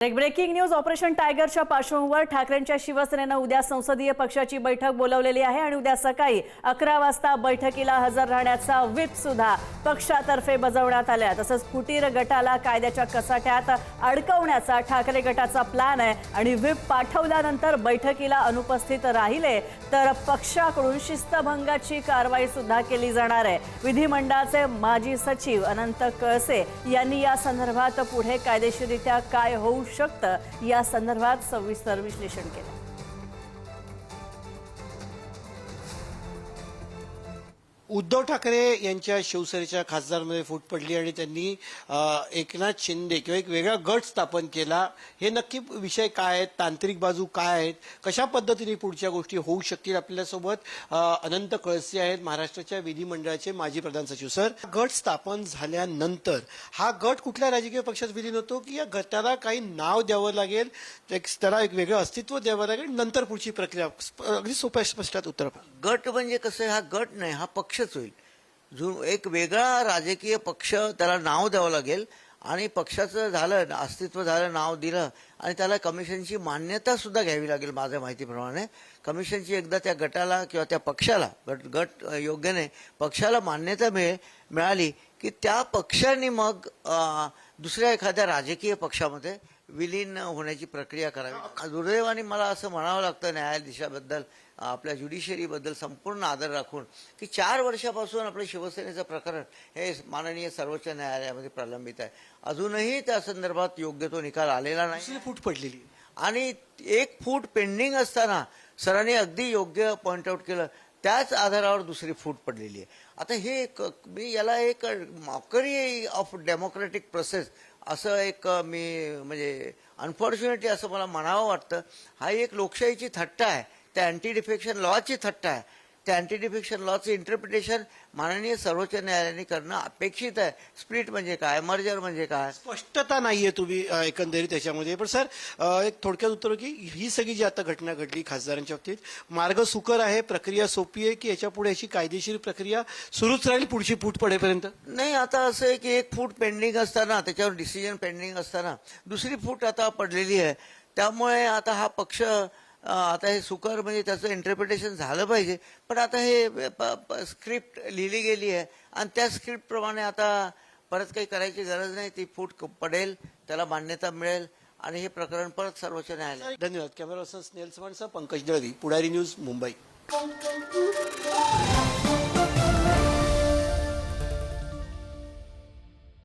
एक breaking news. Operation टायगरच्या पार्श्वभूमीवर ठाकरेंच्या शिवसेनेनं उद्या संसदीय पक्षाची बैठक बोलावलेली आहे आणि उद्या सकाळी 11 वाजता बैठकीला हजर राहण्याचा व्हिप सुद्धा पक्षातर्फे बजावण्यात आला. तसंच फुटीर गटाला कायद्याच्या कचाट्यात अडकवण्याचा ठाकरे गटाचा प्लॅन आहे आणि व्हिप पाठवल्यानंतर बैठकीला अनुपस्थित राहिले तर पक्षाकडून शिस्तभंगाची कारवाई सुद्धा केली जाणार आहे. विधिमंडळाचे माजी सचिव अनंत कळसे यांनी या संदर्भात पुढे कायदेशीररित्या काय होऊ शकतं या संदर्भात सविस्तर विश्लेषण केलं. उद्धव ठाकरे यांच्या शिवसेनेच्या खासदारमध्ये फूट पडली आणि त्यांनी एकनाथ शिंदे किंवा एक वेगळा गट स्थापन केला. हे नक्की विषय काय आहेत, तांत्रिक बाजू काय आहेत, कशा पद्धतीने पुढच्या गोष्टी होऊ शकतील. आपल्यासोबत अनंत कळसे आहेत, महाराष्ट्राच्या विधिमंडळाचे माजी प्रधान सचिव. सर, गट स्थापन झाल्यानंतर हा गट कुठल्या राजकीय पक्षात विलीन होतो की या गटाला काही नाव द्यावं लागेल, त्याला एक वेगळं अस्तित्व द्यावं लागेल, नंतर पुढची प्रक्रिया? अगदी सोप्या स्पष्टात उत्तर. गट म्हणजे कसं, हा गट नाही, हा पक्षच होईल. जो एक वेगळा राजकीय पक्ष, त्याला नाव द्यावं लागेल आणि पक्षाचं झालं, अस्तित्व झालं, नाव दिलं आणि त्याला कमिशनची मान्यता सुद्धा घ्यावी लागेल. माझ्या माहितीप्रमाणे कमिशनची एकदा त्या गटाला किंवा त्या पक्षाला, गट योग्य नाही, पक्षाला मान्यता मिळाली की त्या पक्षाने मग दुसऱ्या एखाद्या राजकीय पक्षामध्ये विलीन होण्याची प्रक्रिया करावी. दुर्दैवाने मला असं म्हणावं लागतं न्यायाधीशाबद्दल, आपल्या ज्युडिशरीबद्दल संपूर्ण आदर राखून, की 4 वर्षापासून आपलं शिवसेनेचं प्रकरण हे माननीय सर्वोच्च न्यायालयामध्ये प्रलंबित आहे. अजूनही त्या संदर्भात योग्य तो निकाल आलेला नाही. फूट पडलेली आणि 1 फूट पेंडिंग असताना सरांनी अगदी योग्य पॉइंट आउट केलं, त्याच आधारावर दुसरी फूट पडलेली आहे. आता हे मी याला एक मॉकरी ऑफ डेमोक्रेटिक प्रोसेस असं एक मी म्हणजे अनफॉर्च्युनेटली असं मला म्हणावं वाटतं. हा एक लोकशाहीची थट्टा आहे, त्या अँटी डिफेक्शन लॉची थट्टा आहे. त्या अँटी डिफेक्शन लॉचं इंटरप्रिटेशन माननीय सर्वोच्च न्यायालयाने करणं अपेक्षित आहे. स्प्लिट म्हणजे काय, मर्जर म्हणजे काय, स्पष्टता नाहीये तुम्ही एकंदरीत त्याच्यामध्ये. पण सर, एक थोडक्यात उत्तर की ही सगळी जी आता घटना घडली खासदारांच्या बाबतीत, मार्ग सुकर आहे, प्रक्रिया सोपी आहे की याच्या पुढे याची कायदेशीर प्रक्रिया सुरूच राहील पुढची फूट पडेपर्यंत? नाही, आता असं आहे की 1 फूट पेंडिंग असताना, त्याच्यावर डिसिजन पेंडिंग असताना दुसरी फूट आता पडलेली आहे. त्यामुळे आता हा पक्ष, आता हे सुकर म्हणजे त्याचं इंटरप्रिटेशन झालं पाहिजे. पण आता हे स्क्रिप्ट लिहिली गेली आहे आणि त्या स्क्रिप्टप्रमाणे आता परत काही करायची गरज नाही. ती फूट पडेल, त्याला मान्यता मिळेल आणि हे प्रकरण परत सर्वोच्च न्यायालय. धन्यवाद. कॅमेरा पर्सन स्नेहल चव्हाणसह पंकज दळवी, पुढारी न्यूज, मुंबई.